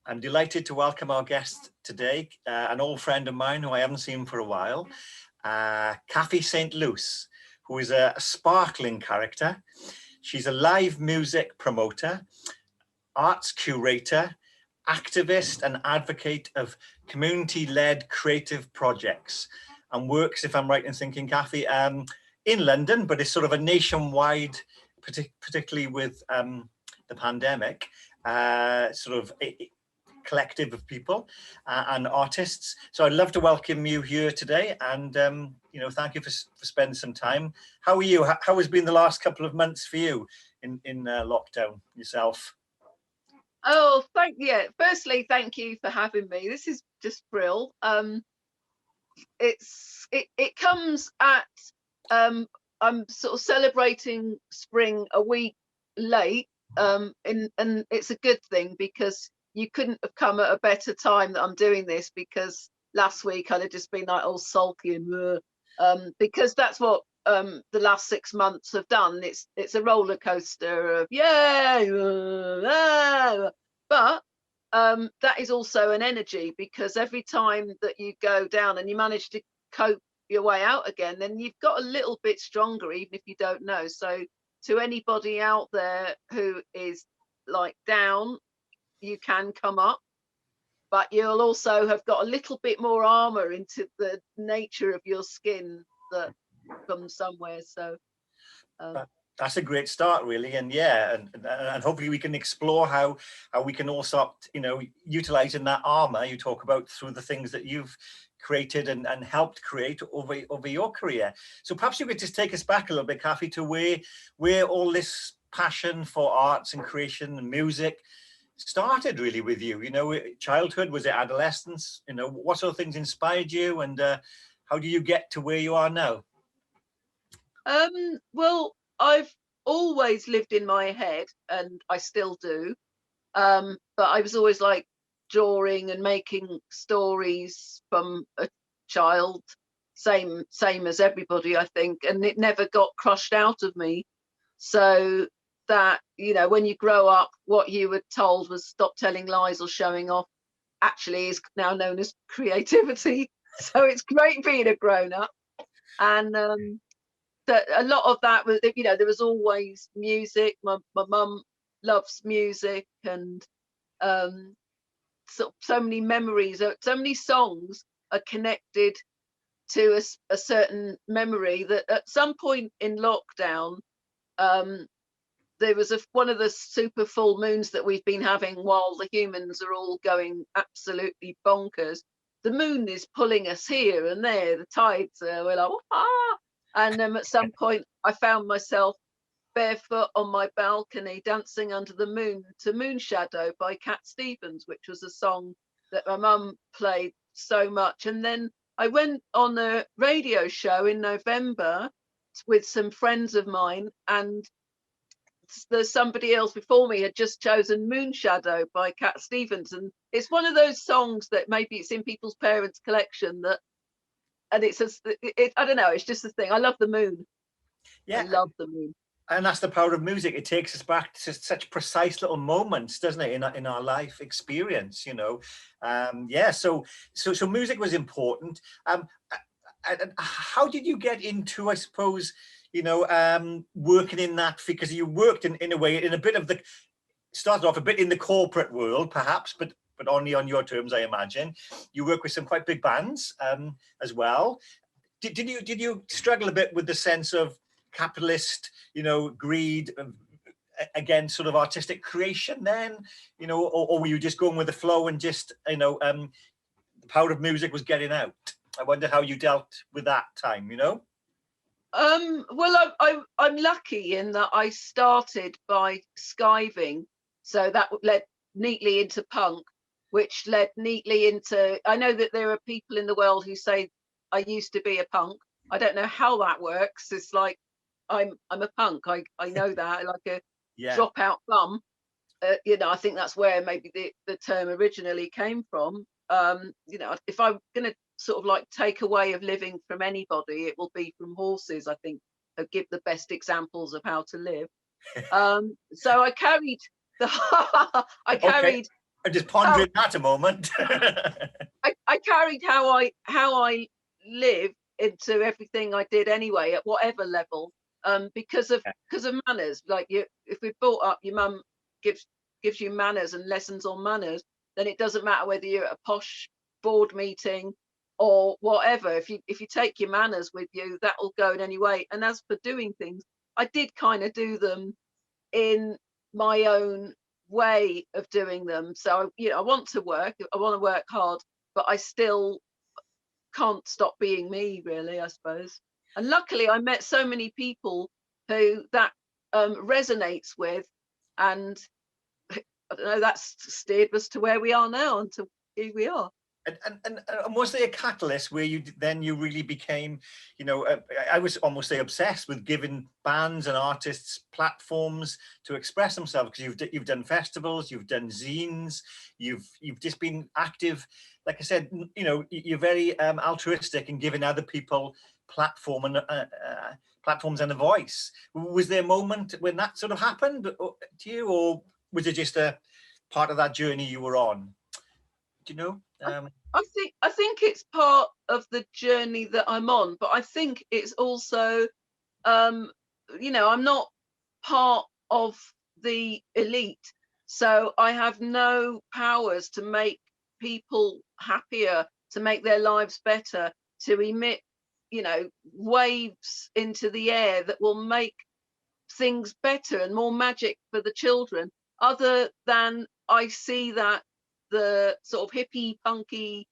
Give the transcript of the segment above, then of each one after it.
I'm delighted to welcome our guest today, an old friend of mine who I haven't seen for a while, Caffy St Luce, who is a sparkling character. She's a live music promoter, arts curator, activist and advocate of community-led creative projects, and works, if I'm right in thinking, Caffy, in London, but it's sort of a nationwide, particularly with the pandemic, sort of collective of people and artists. So I'd love to welcome you here today, and thank you for spending some time. How are you? How has been the last couple of months for you in lockdown yourself? Oh, firstly, thank you for having me. This is just brill. It comes at I'm sort of celebrating spring a week late, and it's a good thing, because you couldn't have come at a better time that I'm doing this, because last week I'd have just been like all sulky and because that's what the last 6 months have done. It's a roller coaster of but that is also an energy, because every time that you go down and you manage to cope your way out again, then you've got a little bit stronger, even if you don't know. So to anybody out there who is like down, you can come up, but you'll also have got a little bit more armor into the nature of your skin that comes somewhere. So that's a great start, really. And yeah, and hopefully we can explore how we can all start utilizing that armor you talk about through the things that you've created and helped create over your career. So perhaps you could just take us back a little bit, Caffy, to where all this passion for arts and creation and music started really with you. Childhood, was it adolescence? What sort of things inspired you, and how do you get to where you are now? Well, I've always lived in my head, and I still do, but I was always like drawing and making stories from a child, same as everybody, I think, and it never got crushed out of me. So that, when you grow up, what you were told was stop telling lies or showing off, actually is now known as creativity. So it's great being a grown up. And that a lot of that was, there was always music. My mum loves music, and so many memories, so many songs are connected to a certain memory, that at some point in lockdown, there was one of the super full moons that we've been having while the humans are all going absolutely bonkers. The moon is pulling us here and there. The tides are, we're like, ah! And at some point I found myself barefoot on my balcony dancing under the moon to Moon Shadow by Cat Stevens, which was a song that my mum played so much. And then I went on a radio show in November with some friends of mine, and there's somebody else before me had just chosen Moon Shadow by Cat Stevens, and it's one of those songs that maybe it's in people's parents' collection, that, and I don't know, it's just a thing. I love the moon. Yeah, I love the moon. And that's the power of music. It takes us back to such precise little moments, doesn't it, in our life experience? Yeah. So music was important. And how did you get into, I suppose, working in that? Because you worked in a way, in a bit of the, started off a bit in the corporate world, perhaps, but only on your terms, I imagine. You work with some quite big bands as well. Did you struggle a bit with the sense of capitalist, greed against sort of artistic creation then, or were you just going with the flow and just, the power of music was getting out? I wonder how you dealt with that time, Well, I'm lucky in that I started by skiving, so that led neatly into punk, which led neatly into, I know that there are people in the world who say I used to be a punk. I don't know how that works. It's like I'm a punk. I know that, like a dropout bum. I think that's where maybe the term originally came from. If I'm gonna sort of like take a way of living from anybody, it will be from horses. I think give the best examples of how to live. So I carried the I carried I'm just pondering that a moment. I carried how I live into everything I did anyway, at whatever level, because of manners. Like, if we're brought up, your mum gives you manners and lessons on manners, then it doesn't matter whether you're at a posh board meeting or whatever. If you take your manners with you, that will go in any way. And as for doing things, I did kind of do them in my own way of doing them. So, I want to work hard, but I still can't stop being me, really, I suppose. And luckily I met so many people who that resonates with, and I don't know, that's steered us to where we are now, and to here we are. And was there a catalyst where you really became, I was almost say obsessed with giving bands and artists platforms to express themselves, because you've done festivals, you've done zines, you've just been active. Like I said, you're very altruistic in giving other people platforms and a voice. Was there a moment when that sort of happened to you, or was it just a part of that journey you were on? Do you know? I think it's part of the journey that I'm on, but I think it's also, I'm not part of the elite, so I have no powers to make people happier, to make their lives better, to emit, waves into the air that will make things better and more magic for the children, other than I see that the sort of hippie punky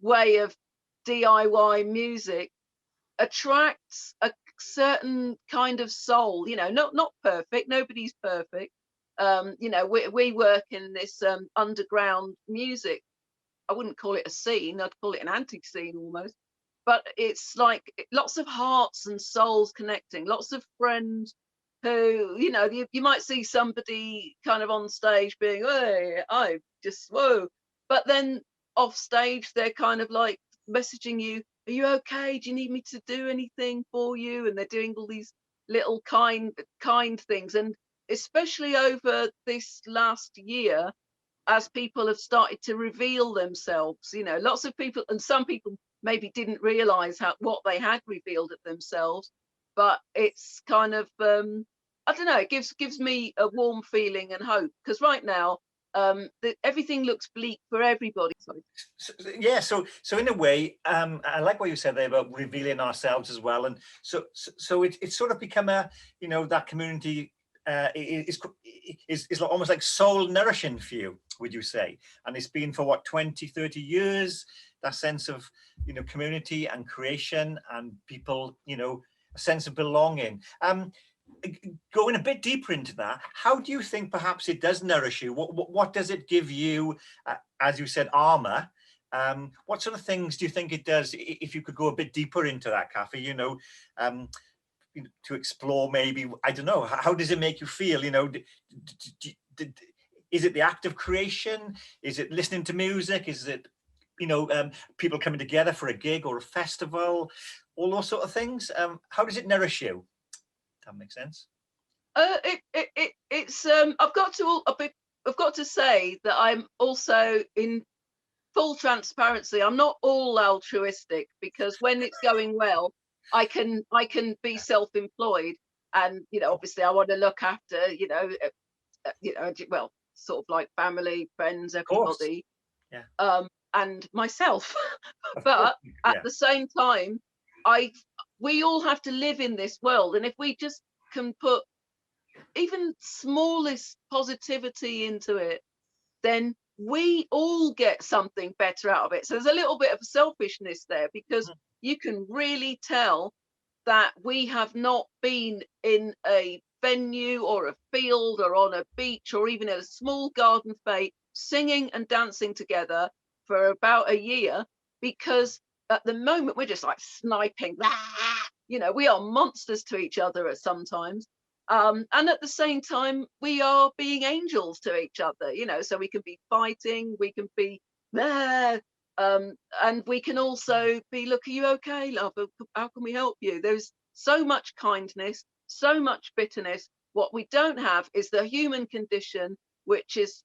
way of DIY music attracts a certain kind of soul, not perfect, nobody's perfect. We work in this underground music. I wouldn't call it a scene, I'd call it an anti-scene almost. But it's like lots of hearts and souls connecting, lots of friends who, you might see somebody kind of on stage being, hey, I just, whoa. But then off stage, they're kind of like messaging you, are you okay? Do you need me to do anything for you? And they're doing all these little kind things. And especially over this last year, as people have started to reveal themselves, lots of people, and some people maybe didn't realize what they had revealed of themselves, but it's kind of, I don't know, it gives me a warm feeling and hope, because right now, everything looks bleak for everybody. So in a way, I like what you said there about revealing ourselves as well, and so it's sort of become a, that community is almost like soul nourishing for you, would you say? And it's been for what, 20-30 years, that sense of community and creation and people, a sense of belonging. Going a bit deeper into that, how do you think perhaps it does nourish you? What does it give you, as you said, armor? What sort of things do you think it does, if you could go a bit deeper into that, Caffy, to explore maybe, I don't know, how does it make you feel? Is it the act of creation? Is it listening to music? Is it, people coming together for a gig or a festival? All those sort of things. How does it nourish you? That makes sense. It's I've got to say that I'm also, in full transparency, I'm not all altruistic, because when it's going well, I can be self-employed, and obviously I want to look after well, sort of like family, friends, everybody, and myself. But at the same time, we all have to live in this world, and if we just can put even smallest positivity into it, then we all get something better out of it. So there's a little bit of selfishness there, because you can really tell that we have not been in a venue or a field or on a beach or even in a small garden fete singing and dancing together for about a year, because at the moment we're just like sniping. We are monsters to each other at sometimes. And at the same time, we are being angels to each other, so we can be fighting, we can be there, and we can also be, look, are you okay, love? How can we help you? There's so much kindness, so much bitterness. What we don't have is the human condition, which is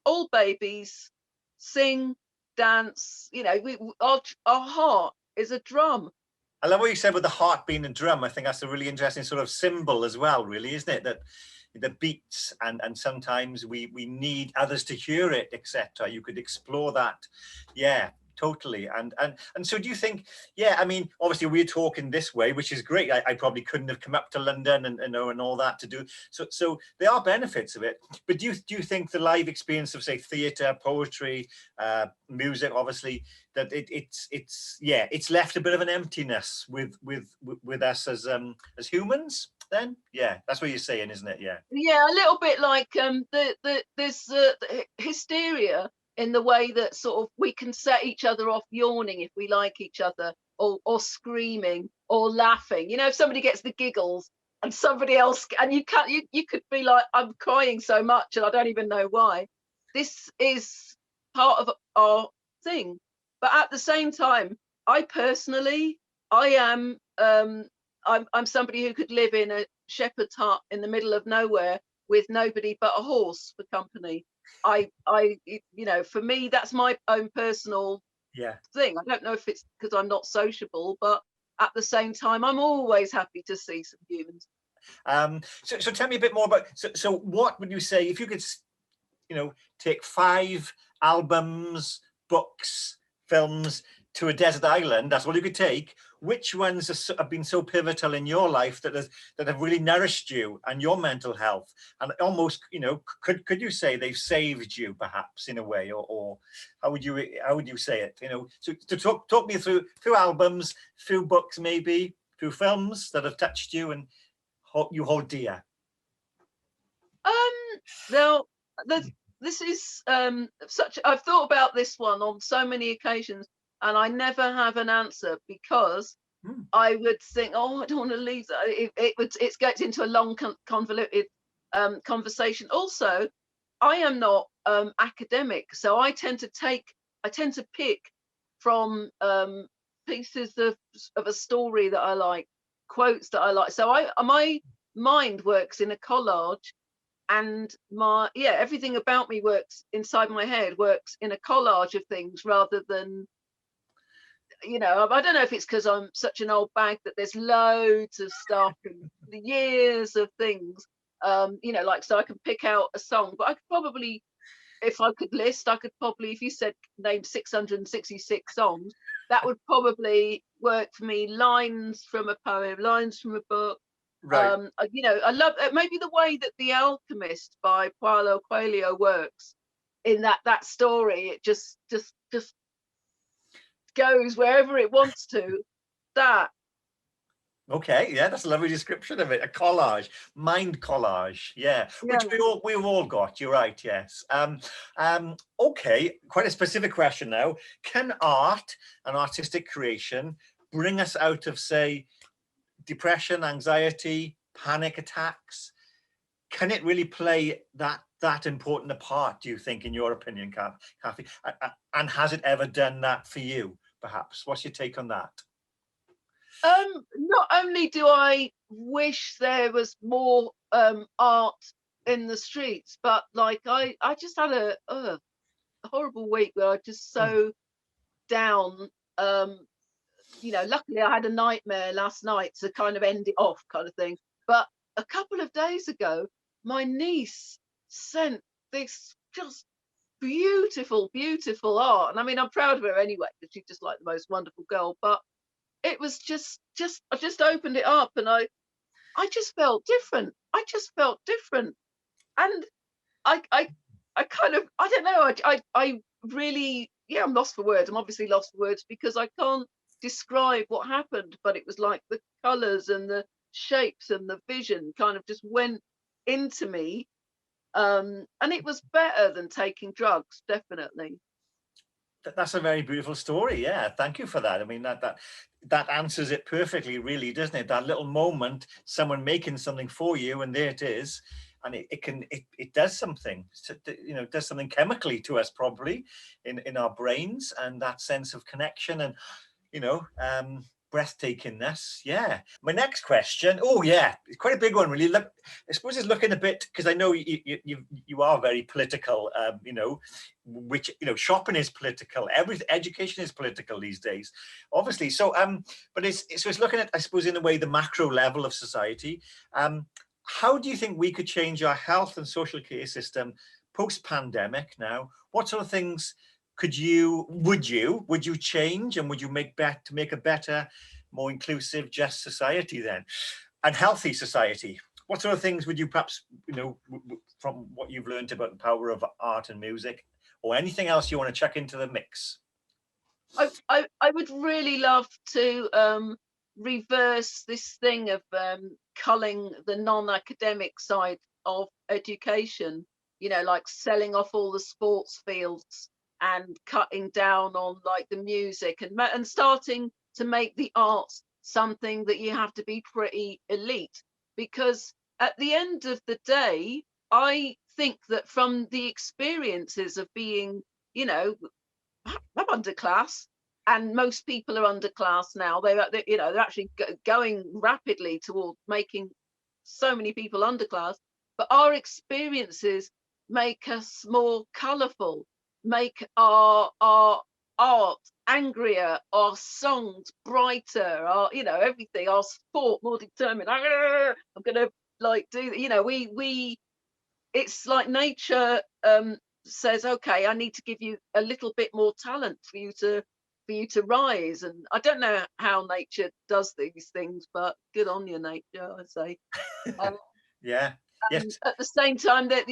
all babies sing, dance. You know, our heart is a drum. I love what you said with the heart being a drum. I think that's a really interesting sort of symbol as well, really, isn't it? That the beats and sometimes we need others to hear it, etc. You could explore that. Yeah, totally. And so do you think, yeah, I mean, obviously we're talking this way, which is great. I probably couldn't have come up to London and all that to do. So there are benefits of it. But do you think the live experience of, say, theatre, poetry, music, obviously, that it's left a bit of an emptiness with us as humans? Then that's what you're saying, isn't it? Yeah, a little bit like there's hysteria in the way that sort of we can set each other off yawning if we like each other, or screaming or laughing. You know, if somebody gets the giggles and somebody else, and you could be like, I'm crying so much and I don't even know why. This is part of our thing. But at the same time, I personally, I'm somebody who could live in a shepherd's hut in the middle of nowhere with nobody but a horse for company. You know, for me, that's my own personal thing. I don't know if it's because I'm not sociable, but at the same time, I'm always happy to see some humans. So tell me a bit more about, so what would you say if you could, you know, take 5 albums, books, films to a desert island, that's all you could take, which ones have been so pivotal in your life that have really nourished you and your mental health, and almost, you know, could you say they've saved you perhaps in a way, or how would you say it, you know? So to talk me through albums, few books, maybe few films that have touched you and you hold dear. Now this is I've thought about this one on so many occasions, and I never have an answer, because I would think, oh, I don't want to leave that. It gets into a long convoluted conversation. Also, I am not academic, so I tend to pick from pieces of a story that I like, quotes that I like. So my mind works in a collage, and everything about me works inside my head, works in a collage of things, rather than, you know, I don't know if it's because I'm such an old bag that there's loads of stuff and the years of things, you know, like, so I can pick out a song, but I could probably, if I could list, I could probably, if you said name 666 songs, that would probably work for me. Lines from a poem, lines from a book. Right. You know, I love maybe the way that The Alchemist by Paulo Coelho works in that story. It just goes wherever it wants to. That. Okay, yeah, that's a lovely description of it. A collage, mind collage, which we've all got. You're right, yes. Okay, quite a specific question now. Can art and artistic creation bring us out of, say, depression, anxiety, panic attacks? Can it really play that important a part, do you think, in your opinion, Caffy? And has it ever done that for you, perhaps? What's your take on that? Not only do I wish there was more art in the streets, but like I just had a horrible week where I just so down. You know, luckily I had a nightmare last night to kind of end it off, kind of thing. But a couple of days ago, my niece sent this just beautiful art, and I mean, I'm proud of her anyway, because she's just like the most wonderful girl. But it was just I just opened it up, and I just felt different. And I kind of, I don't know, I really, I'm lost for words. I'm obviously lost for words because I can't describe what happened, but it was like the colors and the shapes and the vision kind of just went into me, and it was better than taking drugs, definitely. That's a very beautiful story. Yeah, thank you for that. I mean, that answers it perfectly, really, doesn't it? That little moment, someone making something for you, and there it is, and it does something. You know, does something chemically to us, probably in our brains, and that sense of connection, and you know, breathtakingness. Yeah. My next question. Oh, yeah, it's quite a big one, really. Look, I suppose it's looking a bit, because I know you are very political. Which shopping is political. Education is political these days, obviously. So but it's looking at, I suppose, in a way, the macro level of society. How do you think we could change our health and social care system post-pandemic now? What sort of things would you change, and would you make to make a better, more inclusive, just society then, and healthy society? What sort of things would you perhaps, from what you've learned about the power of art and music, or anything else you want to chuck into the mix? I would really love to reverse this thing of culling the non-academic side of education, like selling off all the sports fields and cutting down on like the music, and starting to make the arts something that you have to be pretty elite. Because at the end of the day, I think that from the experiences of being, I'm underclass, and most people are underclass now. They're actually going rapidly toward making so many people underclass. But our experiences make us more colourful, make our art angrier, our songs brighter, our everything, our sport more determined. I'm gonna do we it's like nature says, okay, I need to give you a little bit more talent for you to rise. And I don't know how nature does these things, but good on you, nature, I say. Yeah. Yes. At the same time, that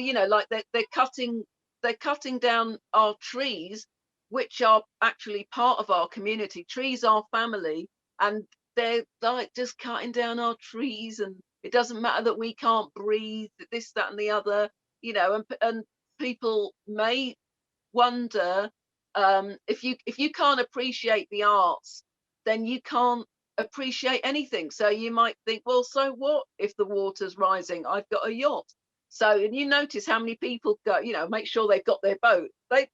they're cutting down our trees, which are actually part of our community. Trees are family, and they're like just cutting down our trees, and it doesn't matter that we can't breathe, this, that, and the other, and people may wonder, if you can't appreciate the arts, then you can't appreciate anything. So you might think, well, so what if the water's rising? I've got a yacht. So, and you notice how many people go, make sure they've got their boat. They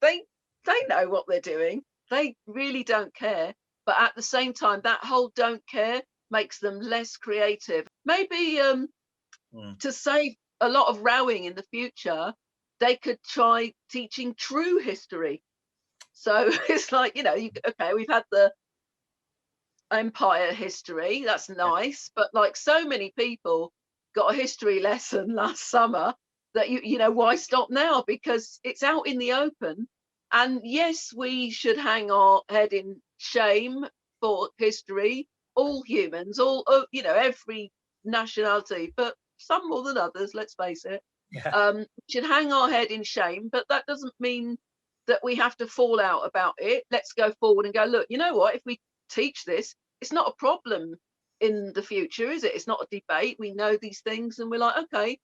know what they're doing. They really don't care. But at the same time, that whole don't care makes them less creative. Maybe to save a lot of rowing in the future, they could try teaching true history. So it's like, okay, we've had the empire history, that's nice, but like so many people got a history lesson last summer that why stop now? Because it's out in the open. And yes, we should hang our head in shame for history, all humans, all every nationality, but some more than others, let's face it. We should hang our head in shame, but that doesn't mean that we have to fall out about it. Let's go forward and go, look, you know what, if we teach this, it's not a problem in the future, is it? It's not a debate. We know these things, and we're like, okay,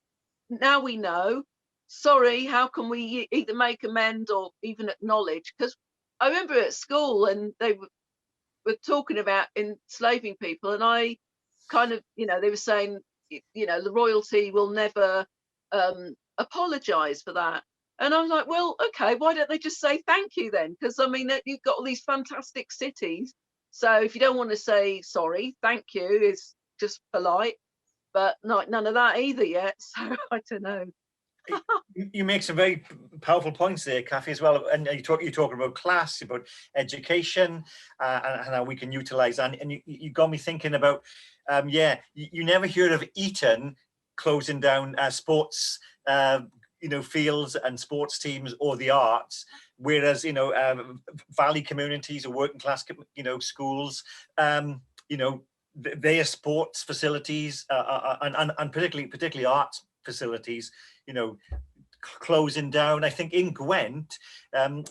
now we know. Sorry, how can we either make amend or even acknowledge? Because I remember at school, and they were talking about enslaving people, and I kind of, they were saying, the royalty will never apologize for that. And I was like, well, okay, why don't they just say thank you then? Because I mean, you've got all these fantastic cities. So if you don't want to say sorry, thank you is just polite, but none of that either yet. So I don't know. You make some very powerful points there, Caffy, as well. And you're talking about class, about education, and how we can utilize that. And you got me thinking about, you never hear of Eton closing down sports, fields and sports teams or the arts, whereas valley communities or working class schools, their sports facilities and particularly arts facilities, closing down. I think in Gwent, the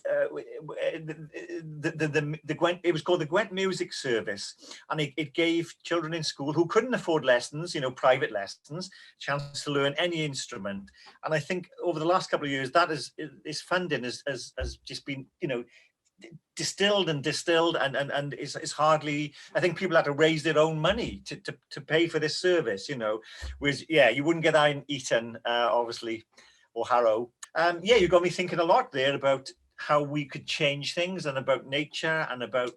Gwent, it was called the Gwent Music Service, and it gave children in school who couldn't afford lessons, private lessons, chance to learn any instrument. And I think over the last couple of years, that is funding has just been distilled and it's hardly, I think people had to raise their own money to pay for this service, whereas you wouldn't get that in Eton, obviously, or Harrow. You got me thinking a lot there about how we could change things, and about nature, and about,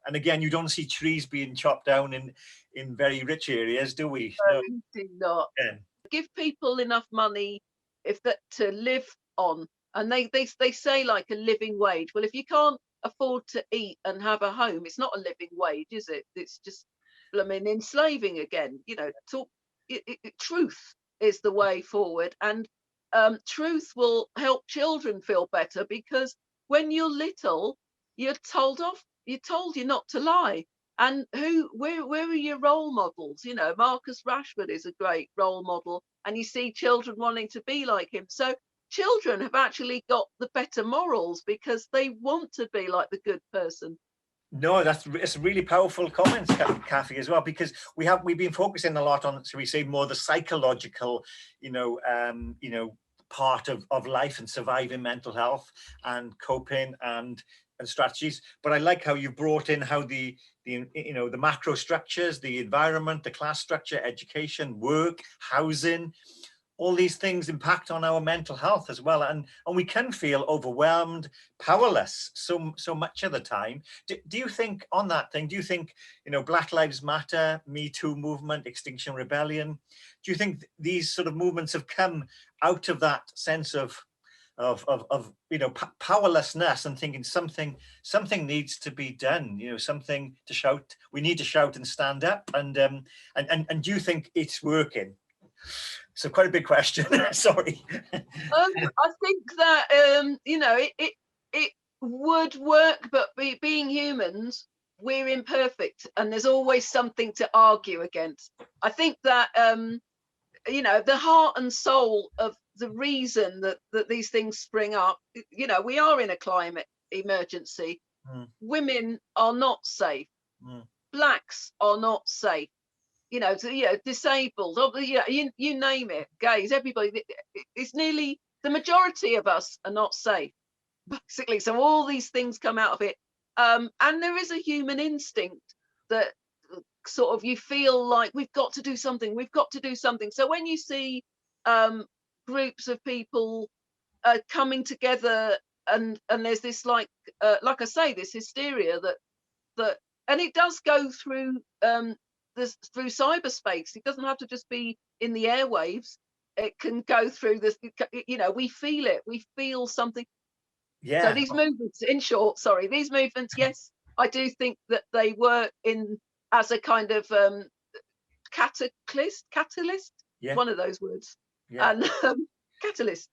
and again, you don't see trees being chopped down in very rich areas, do we? No. Do not. Yeah. Give people enough money if that to live on, and they say like a living wage. Well, if you can't afford to eat and have a home, it's not a living wage, is it? It's just, I mean, enslaving again. You know, truth is the way forward, and truth will help children feel better, because when you're little, you're told off. You're told you're not to lie. And where are your role models? You know, Marcus Rashford is a great role model, and you see children wanting to be like him. So children have actually got the better morals because they want to be like the good person. No, it's really powerful comments, Caffy, as well, because we've been focusing a lot on, so we say, more the psychological, part of life and surviving mental health and coping and strategies. But I like how you brought in how the macro structures, the environment, the class structure, education, work, housing, all these things impact on our mental health as well, and we can feel overwhelmed, powerless so much of the time. Do you think, on that thing, do you think, Black Lives Matter, Me Too movement, Extinction Rebellion, do you think these sort of movements have come out of that sense of powerlessness, and thinking something needs to be done, something to shout, we need to shout and stand up, and do you think it's working? So quite a big question. Sorry. I think that it would work, but being humans, we're imperfect, and there's always something to argue against. I think that the heart and soul of the reason that these things spring up, we are in a climate emergency. Women are not safe. Blacks are not safe. Disabled, you name it, gays, everybody. It's nearly the majority of us are not safe, basically. So all these things come out of it, and there is a human instinct that sort of, you feel like we've got to do something. So when you see groups of people coming together, and there's this like I say, this hysteria that and it does go through through cyberspace. It doesn't have to just be in the airwaves. It can go through this, we feel it. We feel something. Yeah. So these movements, in short, these movements, yes, I do think that they were in as a kind of catalyst, yeah, one of those words. Yeah. And catalyst.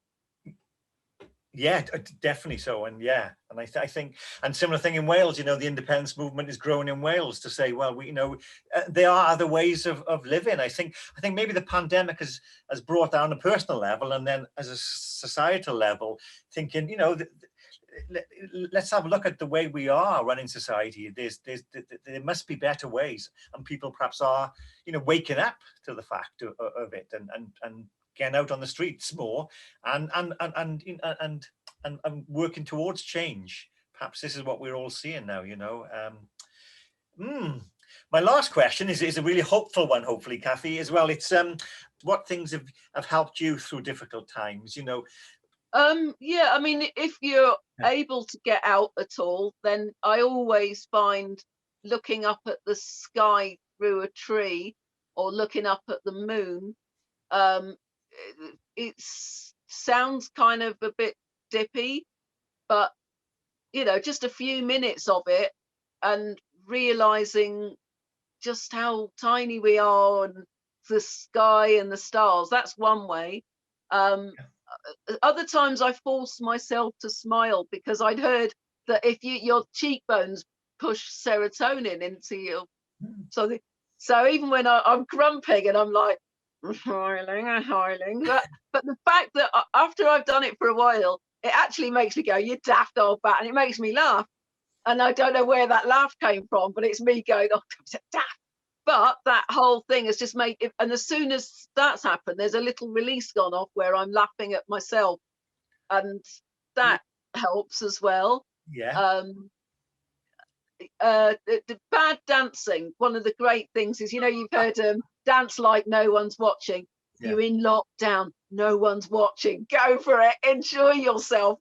Yeah, definitely so. And and I think, and similar thing in Wales, the independence movement is growing in Wales to say, well, there are other ways of living. I think maybe the pandemic has brought down a personal level, and then as a societal level, thinking, let's have a look at the way we are running society. There must be better ways, and people perhaps are, waking up to the fact of it, and getting out on the streets more, and working towards change. Perhaps this is what we're all seeing now. My last question is a really hopeful one, hopefully, Caffy, as well. It's what things have helped you through difficult times? I mean, if you're able to get out at all, then I always find looking up at the sky through a tree, or looking up at the moon, it sounds kind of a bit dippy, but just a few minutes of it, and realizing just how tiny we are, and the sky and the stars, that's one way. Other times I forced myself to smile, because I'd heard that if your cheekbones push serotonin into you, so even when I'm grumping and I'm like smiling, but the fact that after I've done it for a while, it actually makes me go, "You daft old bat," and it makes me laugh, and I don't know where that laugh came from, but it's me going, "Oh, daft." But that whole thing has just made it, and as soon as that's happened, there's a little release gone off where I'm laughing at myself, and that helps as well. Yeah. The bad dancing, one of the great things is, you've heard dance like no one's watching. Yeah. You're in lockdown, no one's watching. Go for it, enjoy yourself.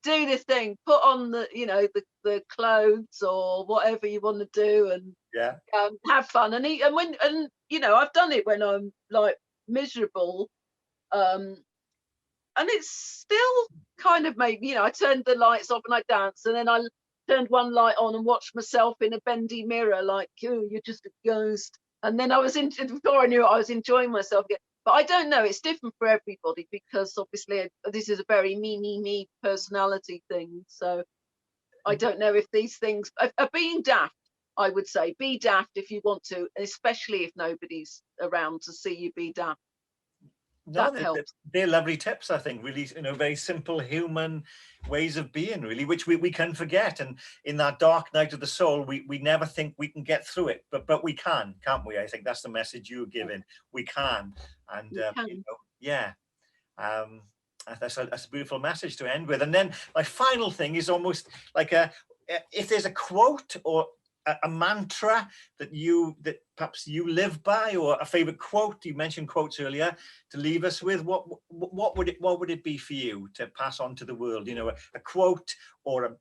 do this thing, put on the, you know, the clothes or whatever you want to do, and Yeah. have fun and eat. And when, and you know, I've done it when I'm like miserable, and it's still kind of made, you know, I turned the lights off and I danced, and then I turned one light on and watched myself in a bendy mirror, like, oh, you're just a ghost. And then I was in, before I knew it, I was enjoying myself again. But I don't know, it's different for everybody, because obviously this is a very me personality thing. So I don't know if these things are being daft. I would say be daft if you want to, especially if nobody's around to see you be daft. No, That helps. they're lovely tips, I think, really, you know, very simple human ways of being, really, which we can forget. And in that dark night of the soul, we never think we can get through it, but we can, can't we? I think that's the message you're giving. We can. And You can. you know, yeah, that's a beautiful message to end with. And then my final thing is almost like if there's a quote or a mantra that perhaps you live by, or a favorite quote. You mentioned quotes earlier, to leave us with. What would it be for you to pass on to the world? You know, a quote or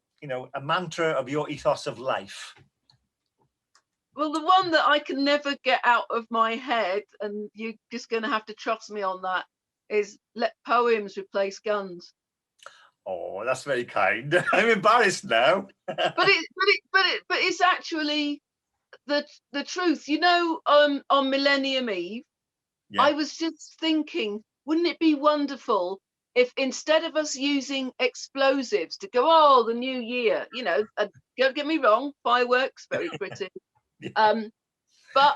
a mantra of your ethos of life. Well, the one that I can never get out of my head, and you're just going to have to trust me on that, is let poems replace guns. Oh, that's very kind. I'm embarrassed now. But it's actually the truth. You know, on Millennium Eve, Yeah. I was just thinking, wouldn't it be wonderful if, instead of us using explosives to go, oh, the new year, you know, don't get me wrong, fireworks, very pretty. Yeah. But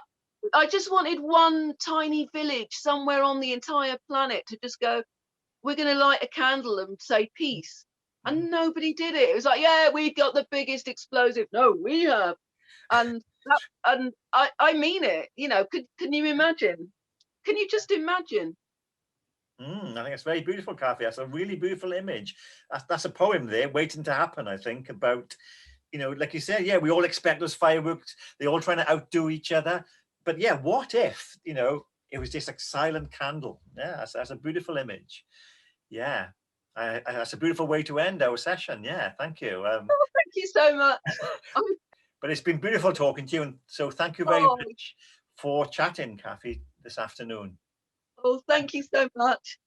I just wanted one tiny village somewhere on the entire planet to just go, we're going to light a candle and say peace. And nobody did it. It was like, yeah, we got the biggest explosive. No, we have. And I mean it. You know, can you imagine? Can you just imagine? I think it's very beautiful, Caffy. That's a really beautiful image. That's a poem there waiting to happen, I think, about, you know, like you said, yeah, we all expect those fireworks. They're all trying to outdo each other. But yeah, what if, you know, it was just a silent candle? Yeah, that's a beautiful image. Yeah, that's a beautiful way to end our session. Yeah, thank you. Thank you so much. But it's been beautiful talking to you. And so thank you very much for chatting, Caffy, this afternoon. Oh, thank you so much.